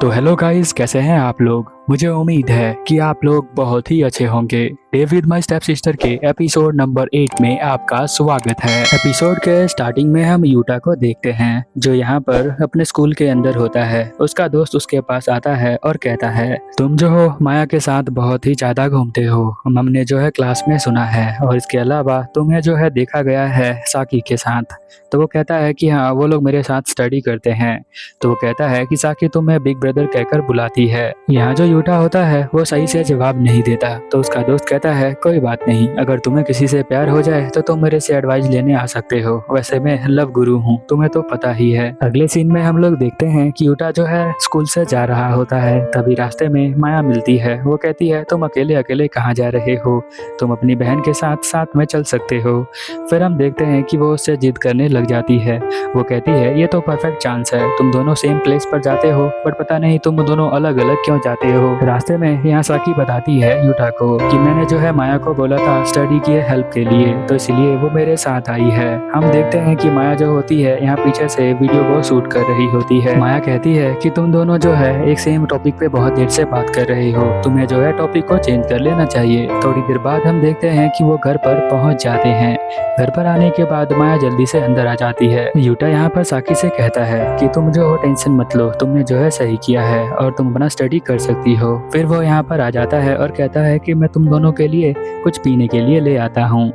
तो hello guys, कैसे हैं आप लोग। मुझे उम्मीद है कि आप लोग बहुत ही अच्छे होंगे। डेविड माय स्टेप सिस्टर के एपिसोड नंबर 8 में आपका स्वागत है। एपिसोड के स्टार्टिंग में हम यूटा को देखते हैं जो यहाँ पर अपने स्कूल के अंदर होता है। उसका दोस्त उसके पास आता है और कहता है, तुम जो हो माया के साथ बहुत ही ज्यादा घूमते हो, हमने जो है क्लास में सुना है, और इसके अलावा तुम्हें जो है देखा गया है साकी के साथ। तो वो कहता है कि हाँ, वो लोग मेरे साथ स्टडी करते हैं। तो वो कहता है कि साकी तुम्हें बिग ब्रदर कहकर बुलाती है। यहाँ जो यूटा होता है वो सही से जवाब नहीं देता। तो उसका दोस्त कहता है, कोई बात नहीं, अगर तुम्हें किसी से प्यार हो जाए तो तुम मेरे से एडवाइस लेने आ सकते हो, वैसे मैं लव गुरु हूँ, तुम्हें तो पता ही है। अगले सीन में हम लोग देखते हैं कि यूटा जो है स्कूल से जा रहा होता है। तभी रास्ते में माया मिलती है। वो कहती है, तुम अकेले अकेले कहाँ जा रहे हो, तुम अपनी बहन के साथ साथ में चल सकते हो। फिर हम देखते हैं कि वो उससे जिद करने लग जाती है। वो कहती है, ये तो परफेक्ट चांस है, तुम दोनों सेम प्लेस पर जाते हो, बट पता नहीं तुम दोनों अलग अलग क्यों जाते हो। रास्ते में यहाँ साकी बताती है यूटा को कि मैंने जो है माया को बोला था स्टडी की हेल्प के लिए, तो इसलिए वो मेरे साथ आई है। हम देखते हैं कि माया जो होती है यहाँ पीछे से वीडियो को शूट कर रही होती है। माया कहती है कि तुम दोनों जो है एक सेम टॉपिक पे बहुत देर से बात कर रहे हो, तुम्हें जो है टॉपिक को चेंज कर लेना चाहिए। थोड़ी देर बाद हम देखते हैं कि वो घर पर पहुंच जाते हैं। घर पर आने के बाद माया जल्दी से अंदर आ जाती है। यूटा यहाँ पर साकी से कहता है कि तुम जो हो टेंशन मत लो, तुमने जो है सही किया है और तुम अपना स्टडी कर सकती हो। फिर वो यहाँ पर आ जाता है और कहता है कि मैं तुम दोनों के लिए कुछ पीने के लिए ले आता हूँ,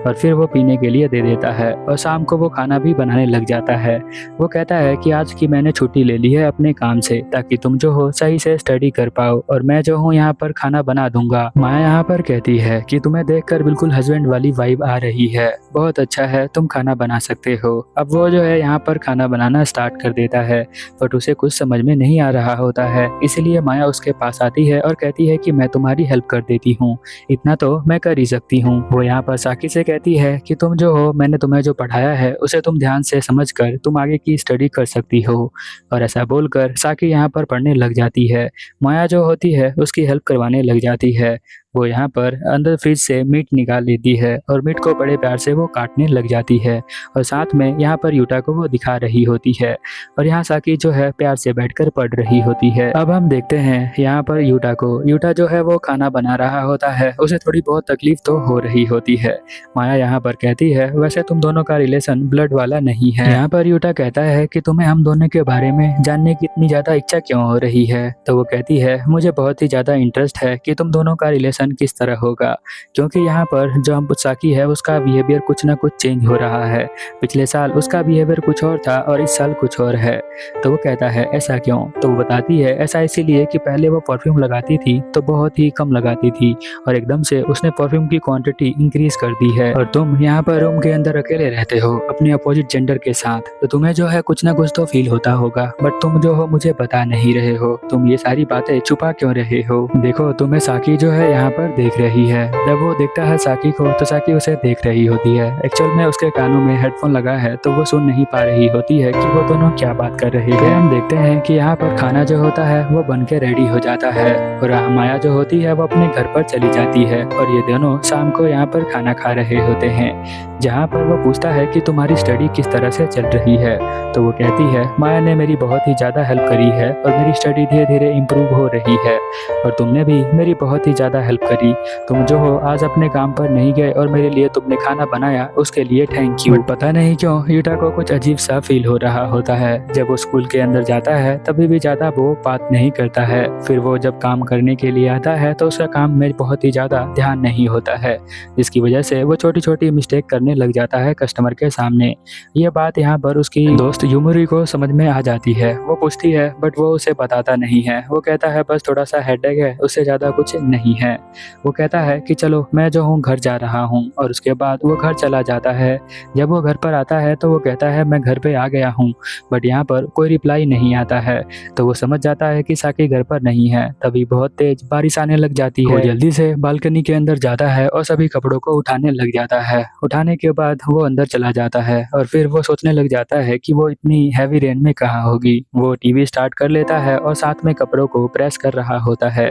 और फिर वो पीने के लिए दे देता है। और शाम को वो खाना भी बनाने लग जाता है। वो कहता है कि आज की मैंने छुट्टी ले ली है अपने काम से, ताकि तुम जो हो सही से स्टडी कर पाओ, और मैं जो हूँ यहाँ पर खाना बना दूंगा। माया यहाँ पर कहती है कि तुम्हें देखकर बिल्कुल हस्बैंड वाली वाइब आ रही है, बहुत अच्छा है, तुम खाना बना सकते हो। अब वो जो है यहाँ पर खाना बनाना स्टार्ट कर देता है, बट उसे कुछ समझ में नहीं आ रहा होता है। इसलिए माया उसके पास आती है और कहती है कि मैं तुम्हारी हेल्प कर देती हूँ, इतना तो मैं कर ही सकती हूँ। वो यहाँ पर साकी से कहती है कि तुम जो हो, मैंने तुम्हें जो पढ़ाया है उसे तुम ध्यान से समझकर तुम आगे की स्टडी कर सकती हो। और ऐसा बोलकर साकी यहाँ पर पढ़ने लग जाती है। माया जो होती है उसकी हेल्प करवाने लग जाती है। वो यहाँ पर अंदर फ्रिज से मीट निकाल लेती है और मीट को बड़े प्यार से वो काटने लग जाती है, और साथ में यहाँ पर यूटा को वो दिखा रही होती है। और यहाँ साकी जो है प्यार से बैठकर पढ़ रही होती है। अब हम देखते हैं यहाँ पर यूटा को। यूटा जो है वो खाना बना रहा होता है, उसे थोड़ी बहुत तकलीफ तो हो रही होती है। माया यहाँ पर कहती है, वैसे तुम दोनों का रिलेशन ब्लड वाला नहीं है। यहाँ पर यूटा कहता है कि तुम्हें हम दोनों के बारे में जानने की इतनी ज्यादा इच्छा क्यों हो रही है। तो वो कहती है, मुझे बहुत ही ज्यादा इंटरेस्ट है कि तुम दोनों का रिलेशन किस तरह होगा, क्योंकि यहाँ पर जो हम साकी है उसका बिहेवियर कुछ ना कुछ चेंज हो रहा है। पिछले साल उसका बिहेवियर कुछ और था और इस साल कुछ और है। तो वो कहता है, ऐसा क्यों। तो वो बताती है, ऐसा इसीलिए कि पहले वो परफ्यूम लगाती थी तो बहुत ही कम लगाती थी, और एकदम से उसने परफ्यूम की क्वांटिटी इंक्रीज कर दी है। और तुम यहाँ पर रूम के अंदर अकेले रहते हो अपने अपोजिट जेंडर के साथ, तो तुम्हें जो है कुछ ना कुछ तो फील होता होगा, बट तुम जो हो मुझे बता नहीं रहे हो, तुम ये सारी बातें छुपा क्यों रहे हो। देखो, तुम्हें साकी जो है यहाँ पर देख रही है। जब वो देखता है साकी को तो साकी उसे देख रही होती है। एक्चुअल में उसके कानों में हेडफोन लगा है तो वो सुन नहीं पा रही होती है कि वो दोनों क्या बात कर रहे हैं। हम देखते हैं कि यहाँ पर खाना जो होता है वो बन के रेडी हो जाता है, और माया जो होती है वो अपने घर पर चली जाती है, और ये दोनों शाम को यहाँ पर खाना खा रहे होते हैं, जहाँ पर वो पूछता है कि तुम्हारी स्टडी किस तरह से चल रही है। तो वो कहती है, माया ने मेरी बहुत ही ज़्यादा हेल्प करी है और मेरी स्टडी धीरे धीरे इम्प्रूव हो रही है, और तुमने भी मेरी बहुत ही ज़्यादा हेल्प करी। तुम जो हो आज अपने काम पर नहीं गए और मेरे लिए तुमने खाना बनाया, उसके लिए थैंक यू। पता नहीं क्यों यूटा को कुछ अजीब सा फील हो रहा होता है। जब वो स्कूल के अंदर जाता है तभी भी ज़्यादा वो बात नहीं करता है। फिर वो जब काम करने के लिए आता है तो उसका काम में बहुत ही ज़्यादा ध्यान नहीं होता है, जिसकी वजह से वो छोटी छोटी मिस्टेक करने लग जाता है कस्टमर के सामने। ये बात यहाँ पर उसकी दोस्त यूमुरी को समझ में आ जाती है। वो पूछती है बट वो उसे बताता नहीं है। वो कहता है बस थोड़ा सा हेडेक है, उससे ज़्यादा कुछ नहीं है। वो कहता है कि चलो मैं जो हूँ घर जा रहा हूँ, और उसके बाद वो घर चला जाता है। जब वो घर पर आता है तो वो कहता है मैं घर पे आ गया हूँ, बट यहाँ पर कोई रिप्लाई नहीं आता है। तो वो समझ जाता है कि साकी घर पर नहीं है। तभी बहुत तेज बारिश आने लग जाती है। वो जल्दी से बालकनी के अंदर जाता है और सभी कपड़ों को उठाने लग जाता है। उठाने के बाद वो अंदर चला जाता है, और फिर वो सोचने लग जाता है कि वो इतनी हैवी रेन में कहाँ होगी। वो टीवी स्टार्ट कर लेता है और साथ में कपड़ों को प्रेस कर रहा होता है।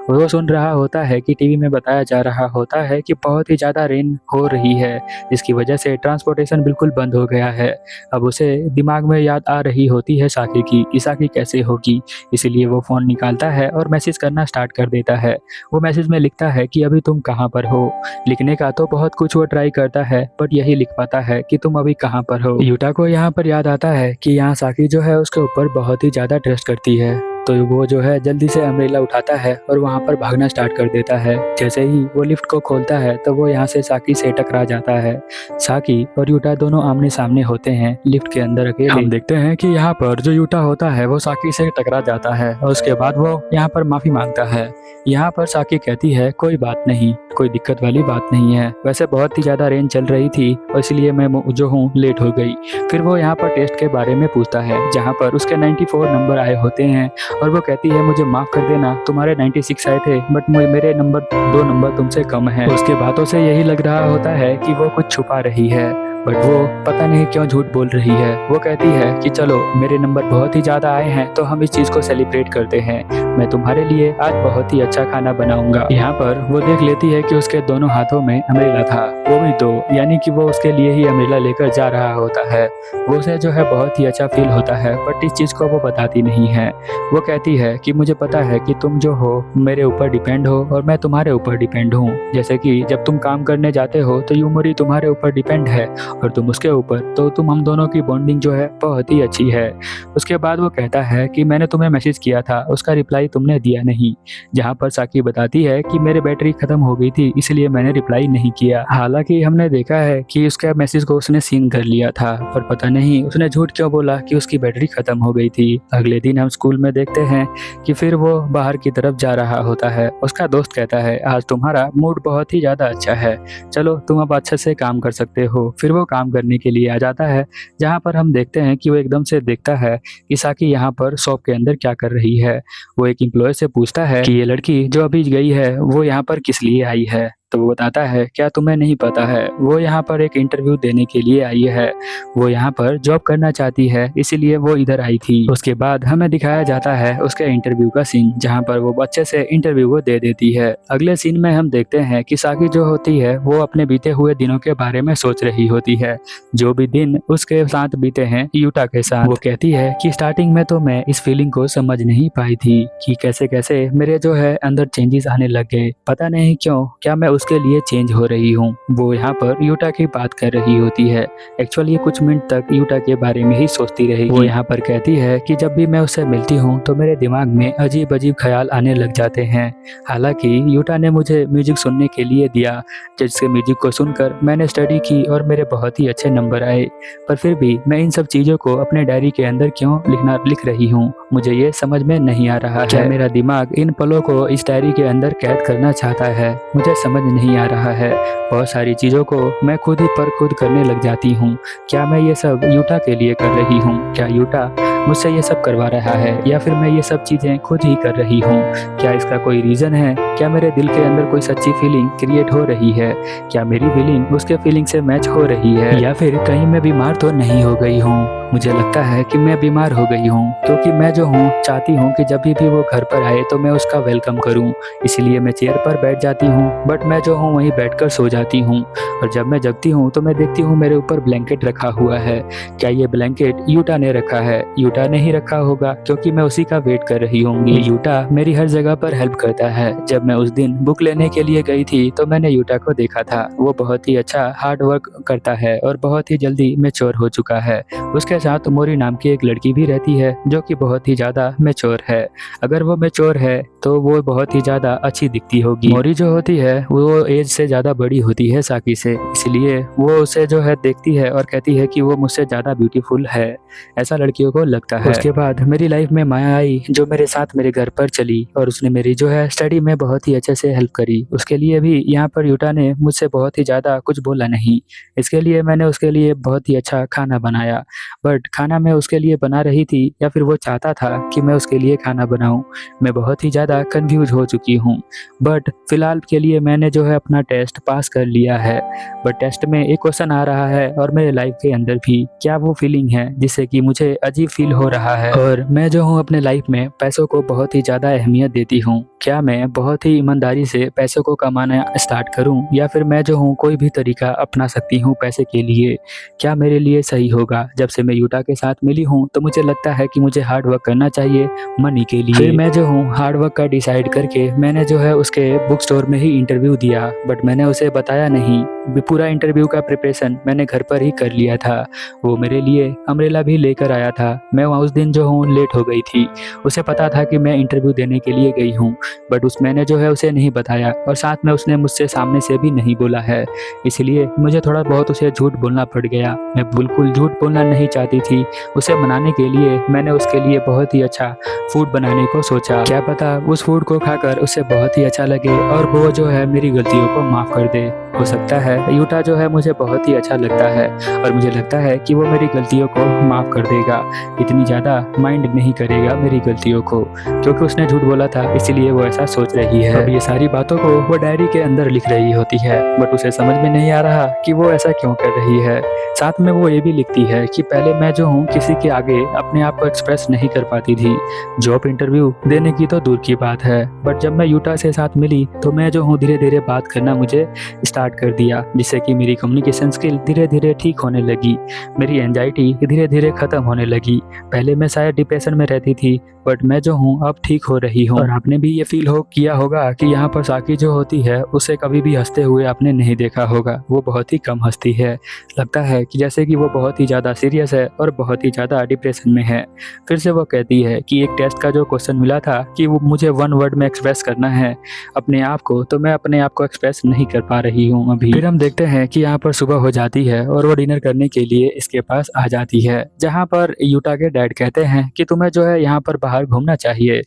वो सुन रहा होता है कि कि टीवी में बताया जा रहा होता है कि बहुत ही ज़्यादा रेन हो रही है, जिसकी वजह से ट्रांसपोर्टेशन बिल्कुल बंद हो गया है। अब उसे दिमाग में याद आ रही होती है साकी की कि साकी कैसे होगी, इसीलिए वो फ़ोन निकालता है और मैसेज करना स्टार्ट कर देता है। वो मैसेज में लिखता है कि अभी तुम कहाँ पर हो। लिखने का तो बहुत कुछ वो ट्राई करता है, बट यही लिख पाता है कि तुम अभी कहाँ पर हो। यूटा को यहाँ पर याद आता है कि यहाँ साकी जो है उसके ऊपर बहुत ही ज़्यादा ट्रस्ट करती है, तो वो जो है जल्दी से अम्ब्रेला उठाता है और वहाँ पर भागना स्टार्ट कर देता है। जैसे ही वो लिफ्ट को खोलता है तो वो यहाँ से साकी से टकरा जाता है। साकी और यूटा दोनों आमने सामने होते हैं लिफ्ट के अंदर अकेले। हम देखते हैं कि यहाँ पर जो यूटा होता है वो साकी से टकरा जाता है और उसके बाद वो यहाँ पर माफ़ी मांगता है। यहाँ पर साकी कहती है कोई बात नहीं, कोई दिक्कत वाली बात नहीं है, वैसे बहुत ही ज़्यादा रेन चल रही थी और इसलिए मैं जो हूँ लेट हो गई। फिर वो यहाँ पर टेस्ट के बारे में पूछता है जहाँ पर उसके 94 नंबर आए होते हैं और वो कहती है मुझे माफ़ कर देना, तुम्हारे 96 आए थे बट मेरे नंबर 2 नंबर तुमसे कम है। उसके बातों से यही लग रहा होता है कि वो कुछ छुपा रही है, बट वो पता नहीं क्यों झूठ बोल रही है। वो कहती है कि चलो मेरे नंबर बहुत ही ज़्यादा आए हैं तो हम इस चीज़ को सेलिब्रेट करते हैं, मैं तुम्हारे लिए आज बहुत ही अच्छा खाना बनाऊंगा। यहाँ पर वो देख लेती है कि उसके दोनों हाथों में अम्ब्रेला था, वो भी दो, यानी कि वो उसके लिए ही अम्ब्रेला लेकर जा रहा होता है। वो उसे जो है बहुत ही अच्छा फील होता है, बट इस चीज़ को वो बताती नहीं है। वो कहती है कि मुझे पता है कि तुम जो हो मेरे ऊपर डिपेंड हो और मैं तुम्हारे ऊपर डिपेंड हूँ। जैसे कि जब तुम काम करने जाते हो तो यूमोरी तुम्हारे ऊपर डिपेंड है और तुम उसके ऊपर, तो हम दोनों की बॉन्डिंग जो है बहुत ही अच्छी है। उसके बाद वो कहता है कि मैंने तुम्हें मैसेज किया था, उसका रिप्लाई तुमने दिया नहीं। जहाँ पर साकी बताती है कि मेरी बैटरी खत्म हो गई थी इसलिए मैंने रिप्लाई नहीं किया। हालांकि हमने देखा है कि उसके मैसेज को उसने सीन कर लिया था, पर पता नहीं उसने झूठ क्यों बोला कि उसकी बैटरी खत्म हो गई थी। अगले दिन हम स्कूल में देखते हैं कि फिर वो बाहर की तरफ जा रहा होता है। उसका दोस्त कहता है आज तुम्हारा मूड बहुत ही ज़्यादा अच्छा है, चलो तुम अब अच्छे से काम कर सकते हो। फिर वो काम करने के लिए आ जाता है, जहाँ पर हम देखते हैं कि वो एकदम से देखता है कि साकी यहाँ पर शॉप के अंदर क्या कर रही है। वो एक एम्प्लॉय से पूछता है कि ये लड़की जो अभी गई है वो यहाँ पर किस लिए आई है, तो वो बताता है क्या तुम्हें नहीं पता है, वो यहाँ पर एक इंटरव्यू देने के लिए आई है, वो यहाँ पर जॉब करना चाहती है इसीलिए वो इधर आई थी। उसके बाद हमें दिखाया जाता है उसके इंटरव्यू का सीन, जहाँ पर वो अच्छे से इंटरव्यू को दे देती है। अगले सीन में हम देखते हैं कि साकी जो होती है वो अपने बीते हुए दिनों के बारे में सोच रही होती है, जो भी दिन उसके साथ बीते हैं यूटा के साथ। वो कहती है कि स्टार्टिंग में तो मैं इस फीलिंग को समझ नहीं पाई थी कि कैसे कैसे मेरे जो है अंदर चेंजेस आने लग गए, पता नहीं क्यों, क्या मैं उसके लिए चेंज हो रही हूँ। वो यहाँ पर यूटा की बात कर रही होती है। एक्चुअली कुछ मिनट तक यूटा के बारे में ही सोचती रहेगी। वो यहाँ पर कहती है कि जब भी मैं उससे मिलती हूँ तो मेरे दिमाग में अजीब अजीब ख्याल आने लग जाते हैं। हालांकि यूटा ने मुझे म्यूजिक सुनने के लिए दिया, जिसके म्यूजिक को सुनकर मैंने स्टडी की और मेरे बहुत ही अच्छे नंबर आए, पर फिर भी मैं इन सब चीज़ों को अपने डायरी के अंदर क्यों लिख रही हूँ, मुझे ये समझ में नहीं आ रहा है। क्या मेरा दिमाग इन पलों को इस डायरी के अंदर कैद करना चाहता है, मुझे समझ नहीं आ रहा है। बहुत सारी चीज़ों को मैं खुद ही पर खुद करने लग जाती हूँ। क्या मैं ये सब यूटा के लिए कर रही हूँ? क्या यूटा मुझसे ये सब करवा रहा है या फिर मैं ये सब चीज़ें खुद ही कर रही हूँ? क्या इसका कोई रीज़न है? क्या मेरे दिल के अंदर कोई सच्ची फीलिंग क्रिएट हो रही है? क्या मेरी फीलिंग उसके फीलिंग से मैच हो रही है, या फिर कहीं मैं बीमार तो नहीं हो गई हूँ? मुझे लगता है कि मैं बीमार हो गई हूँ, क्योंकि मैं जो हूँ चाहती हूँ कि जब भी वो घर पर आए तो मैं उसका वेलकम करूँ, इसलिए मैं चेयर पर बैठ जाती हूँ, बट मैं जो हूँ वहीं बैठकर सो जाती हूँ। और जब मैं जगती हूँ तो मैं देखती हूँ मेरे ऊपर ब्लैंकेट रखा हुआ है। क्या ये ब्लैंकेट यूटा ने रखा है? यूटा ने ही रखा होगा, क्योंकि मैं उसी का वेट कर रही होंगी। यूटा मेरी हर जगह पर हेल्प करता है। जब मैं उस दिन बुक लेने के लिए गई थी तो मैंने यूटा को देखा था, वो बहुत ही अच्छा हार्ड वर्क करता है और बहुत ही जल्दी मैच्योर हो चुका है। उसके साथ मोरी नाम की एक लड़की भी रहती है जो कि बहुत ही ज़्यादा मैच्योर है। अगर वो मैच्योर है तो वो बहुत ही ज़्यादा अच्छी दिखती होगी। मोरी जो होती है वो एज से ज़्यादा बड़ी होती है साकी से, इसलिए वो उसे जो है देखती है और कहती है कि वो मुझसे ज़्यादा ब्यूटीफुल है, ऐसा लड़कियों को लगता है। उसके बाद मेरी लाइफ में माया आई जो मेरे साथ मेरे घर पर चली और उसने मेरी जो है स्टडी में बहुत ही अच्छे से हेल्प करी। उसके लिए भी यहाँ पर यूटा ने मुझसे बहुत ही ज़्यादा कुछ बोला नहीं। इसके लिए मैंने उसके लिए बहुत ही अच्छा खाना बनाया, बट खाना मैं उसके लिए बना रही थी या फिर वो चाहता था कि मैं उसके लिए खाना बनाऊं, मैं बहुत ही ज़्यादा कंफ्यूज हो चुकी हूँ। बट फिलहाल के लिए मैंने जो है अपना टेस्ट पास कर लिया है, बट टेस्ट में एक क्वेश्चन आ रहा है और मेरे लाइफ के अंदर भी क्या वो फीलिंग है जिससे कि मुझे अजीब फील हो रहा है। और मैं जो हूँ अपने लाइफ में पैसों को बहुत ही ज़्यादा अहमियत देती हूँ। क्या मैं बहुत ही ईमानदारी से पैसों को कमाना स्टार्ट करूँ या फिर मैं जो हूँ कोई भी तरीका अपना सकती हूँ पैसे के लिए? क्या मेरे लिए सही होगा? जब से मैं यूटा के साथ मिली हूँ तो मुझे लगता है कि मुझे हार्ड वर्क करना चाहिए मनी के लिए। फिर मैं जो हूँ हार्ड वर्क का डिसाइड करके मैंने जो है उसके बुक स्टोर में ही इंटरव्यू दिया, बट मैंने उसे बताया नहीं। पूरा इंटरव्यू का प्रिपरेशन मैंने घर पर ही कर लिया था। वो मेरे लिए अम्ब्रेला भी लेकर आया था। मैं वहाँ उस दिन जो हूँ लेट हो गई थी। उसे पता था कि मैं इंटरव्यू देने के लिए गई हूँ, बट मैंने जो है उसे नहीं बताया और साथ में उसने मुझसे सामने से भी नहीं बोला है। इसलिए मुझे थोड़ा बहुत उसे झूठ बोलना पड़ गया। मैं बिल्कुल झूठ बोलना नहीं चाहती थी। उसे मनाने के लिए मैंने उसके लिए बहुत ही अच्छा फूड बनाने को सोचा। क्या पता उस फूड को खाकर उसे बहुत ही अच्छा लगे और वो जो है मेरी गलतियों को माफ़ कर दे। हो सकता है यूटा जो है मुझे बहुत ही अच्छा लगता है और मुझे लगता है कि वो मेरी गलतियों को माफ़ कर देगा, इतनी ज़्यादा माइंड नहीं करेगा मेरी गलतियों को, क्योंकि उसने झूठ बोला था इसलिए वो ऐसा सोच रही है। अब ये सारी बातों को वो डायरी के अंदर लिख रही होती है, बट उसे समझ में नहीं आ रहा कि वो ऐसा क्यों कर रही है। साथ में वो ये भी लिखती है कि पहले मैं जो हूँ किसी के आगे अपने आप को एक्सप्रेस नहीं कर पाती थी। जॉब इंटरव्यू देने की तो दूर की बात है, बट जब मैं यूटा से साथ मिली तो मैं जो हूँ धीरे धीरे बात करना मुझे स्टार्ट कर दिया, जिससे कि मेरी कम्युनिकेशन स्किल धीरे धीरे ठीक होने लगी। मेरी एंजाइटी धीरे धीरे खत्म होने लगी। पहले मैं शायद डिप्रेशन में रहती थी, बट मैं जो हूँ अब ठीक हो रही हूँ। और आपने भी ये फील किया होगा कि यहाँ पर साकी जो होती है उसे कभी भी हंसते हुए आपने नहीं देखा होगा। वो बहुत ही कम हंसती है। लगता है कि जैसे कि वो बहुत ही ज़्यादा सीरियस है और बहुत ही ज़्यादा डिप्रेशन में है। फिर से वो कहती है कि एक टेस्ट का जो क्वेश्चन मिला था कि वो मुझे वन वर्ड में एक्सप्रेस करना है अपने आप को, तो मैं अपने आप को एक्सप्रेस नहीं कर पा रही हूँ अभी। फिर हम देखते हैं कि यहाँ पर सुबह हो जाती है और वो डिनर करने के लिए इसके पास आ जाती है, जहाँ पर यूटा के डैड कहते हैं कि तुम्हें जो है यहाँ पर बाहर घूमना चाहिए।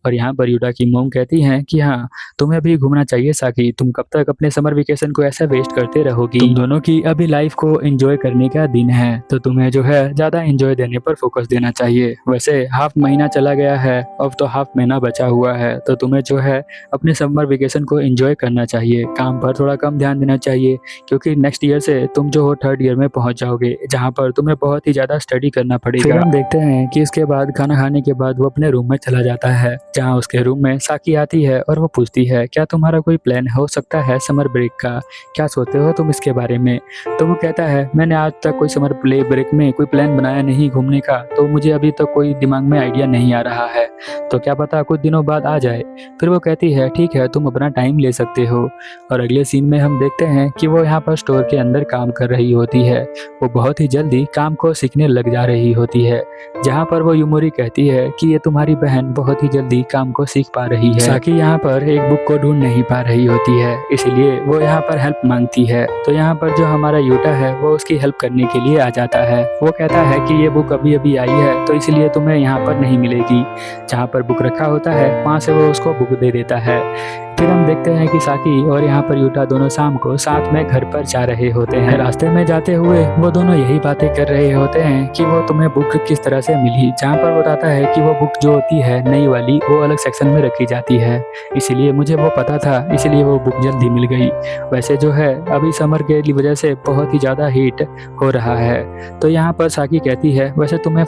और यहाँ पर यूटा की मॉम कहती हैं कि हाँ तुम्हें भी घूमना चाहिए साकी, तुम कब तक अपने समर वेकेशन को ऐसा वेस्ट करते रहोगी? तुम दोनों की अभी लाइफ को एंजॉय करने का दिन है, तो तुम्हें जो है ज़्यादा एंजॉय देने पर फोकस देना चाहिए। वैसे हाफ महीना चला गया है, अब तो हाफ महीना बचा हुआ है, तो तुम्हें जो है अपने समर वेकेशन को एंजॉय करना चाहिए। काम पर थोड़ा कम ध्यान देना चाहिए, क्योंकि नेक्स्ट ईयर से तुम जो हो थर्ड ईयर में पहुँच जाओगे, जहाँ पर तुम्हें बहुत ही ज़्यादा स्टडी करना पड़ेगा। फिर हम देखते हैं कि इसके बाद खाना खाने के बाद वो अपने रूम में चला जाता है, जहाँ उसके रूम में साकी आती है और वो पूछती है क्या तुम्हारा कोई प्लान हो सकता है समर ब्रेक का, क्या सोचते हो तुम इसके बारे में? तो वो कहता है मैंने आज तक कोई समर ब्रेक में कोई प्लान बनाया नहीं घूमने का, तो मुझे अभी तक कोई दिमाग में आइडिया नहीं आ रहा है, तो क्या पता कुछ दिनों बाद आ जाए। फिर वो कहती है ठीक है तुम अपना टाइम ले सकते हो। और अगले सीन में हम देखते हैं कि वो यहाँ पर स्टोर के अंदर काम कर रही होती है। वो बहुत ही जल्दी काम को सीखने लग जा रही होती है, जहाँ पर वो यूमोरी कहती है कि ये तुम्हारी बहन बहुत ही जल्दी काम को सीख पा रही है। साकी यहाँ पर एक बुक को ढूंढ नहीं पा रही होती है, इसलिए वो यहाँ पर हेल्प मांगती है। तो यहाँ पर जो हमारा यूटा है वो उसकी हेल्प करने के लिए आ जाता है। वो कहता है कि ये बुक अभी अभी आई है, तो इसलिए तुम्हें यहाँ पर नहीं मिलेगी। जहाँ पर बुक रखा होता है वहाँ से वो उसको बुक दे देता है। फिर हम देखते हैं कि साकी और यहाँ पर यूटा दोनों शाम को साथ में घर पर जा रहे होते हैं। रास्ते में जाते हुए वो दोनों यही बातें कर रहे होते हैं कि वो तुम्हें बुक किस तरह से मिली, जहाँ पर बताता है कि वो बुक जो होती है नई वाली वो अलग सेक्शन में रखी जाती है, इसलिए मुझे वो पता था, इसलिए वो बुक जल्दी मिल गई। वैसे जो है अभी समर के वजह से बहुत ही ज़्यादा हीट हो रहा है। तो यहाँ पर साकी कहती है वैसे तुम्हें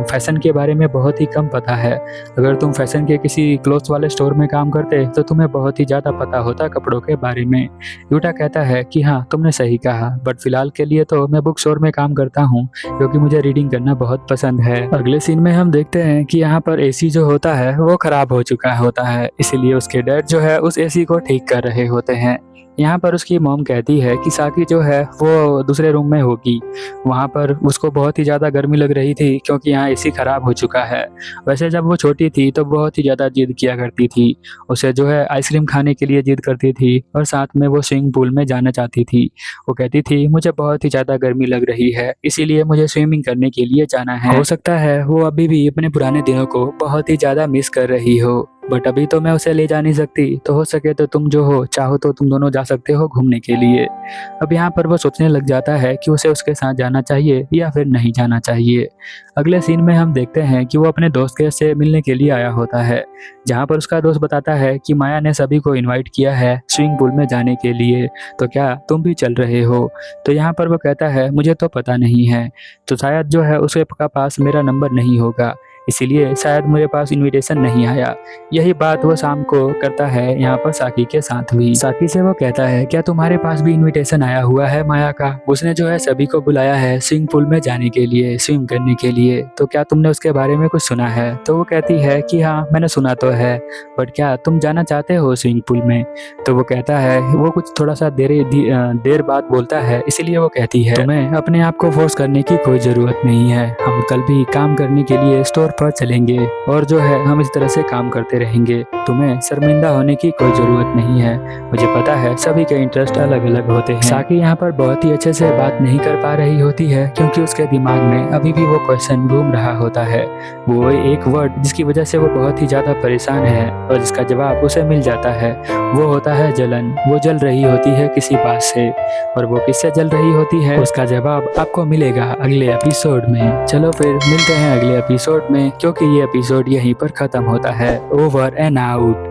फैशन के बारे में बहुत ही कम पता है, अगर तुम फैशन के किसी क्लोथ्स वाले स्टोर में काम करते तो तुम्हें बहुत ही ज़्यादा पता होता कपड़ों के बारे में। यूटा कहता है कि हाँ तुमने सही कहा, बट फिलहाल के लिए तो मैं बुक स्टोर में काम करता हूँ, क्योंकि मुझे रीडिंग करना बहुत पसंद है। अगले सीन में हम देखते हैं कि यहाँ पर एसी जो होता है वो खराब हो चुका होता है, इसीलिए उसके डैड जो है उस एसी को ठीक कर रहे होते हैं। यहाँ पर उसकी मॉम कहती है कि साकी जो है वो दूसरे रूम में होगी, वहाँ पर उसको बहुत ही ज़्यादा गर्मी लग रही थी क्योंकि यहाँ एसी ख़राब हो चुका है। वैसे जब वो छोटी थी तो बहुत ही ज़्यादा जिद किया करती थी, उसे जो है आइसक्रीम खाने के लिए जिद करती थी और साथ में वो स्विमिंग पूल में जाना चाहती थी। वो कहती थी मुझे बहुत ही ज़्यादा गर्मी लग रही है, इसीलिए मुझे स्विमिंग करने के लिए जाना है। हो सकता है वो अभी भी अपने पुराने दिनों को बहुत ही ज़्यादा मिस कर रही हो। बट अभी तो मैं उसे ले जा नहीं सकती, तो हो सके तो तुम जो हो चाहो तो तुम दोनों जा सकते हो घूमने के लिए। अब यहाँ पर वो सोचने लग जाता है कि उसे उसके साथ जाना चाहिए या फिर नहीं जाना चाहिए। अगले सीन में हम देखते हैं कि वो अपने दोस्त के से मिलने के लिए आया होता है, जहाँ पर उसका दोस्त बताता है कि माया ने सभी को इनवाइट किया है स्विमिंग पूल में जाने के लिए, तो क्या तुम भी चल रहे हो? तो यहाँ पर वो कहता है मुझे तो पता नहीं है, तो शायद जो है उसके पास मेरा नंबर नहीं होगा, इसीलिए शायद मेरे पास इनविटेशन नहीं आया। यही बात वो शाम को करता है यहाँ पर साकी के साथ भी। साकी से वो कहता है क्या तुम्हारे पास भी इनविटेशन आया हुआ है माया का? उसने जो है सभी को बुलाया है स्विमिंग पूल में जाने के लिए, स्विम करने के लिए, तो क्या तुमने उसके बारे में कुछ सुना है? तो वो कहती है कि हाँ मैंने सुना तो है, बट क्या तुम जाना चाहते हो स्विमिंग पूल में? तो वो कहता है, वो कुछ थोड़ा सा देर बाद बोलता है, इसीलिए वो कहती है तुम्हें अपने आप को फोर्स करने की कोई जरूरत नहीं है, हम कल भी काम करने के लिए स्टोर पर चलेंगे और जो है हम इस तरह से काम करते रहेंगे, तुम्हें शर्मिंदा होने की कोई जरूरत नहीं है। मुझे पता है सभी के इंटरेस्ट अलग अलग होते हैं। साकी यहाँ पर बहुत ही अच्छे से बात नहीं कर पा रही होती है, क्योंकि उसके दिमाग में अभी भी वो क्वेश्चन घूम रहा होता है, वो एक वर्ड जिसकी वजह से वो बहुत ही ज्यादा परेशान है और जिसका जवाब उसे मिल जाता है, वो होता है जलन। वो जल रही होती है किसी बात से, और वो किससे जल रही होती है उसका जवाब आपको मिलेगा अगले एपिसोड में। चलो फिर मिलते हैं अगले एपिसोड में, क्योंकि ये एपिसोड यहीं पर खत्म होता है। Over and out.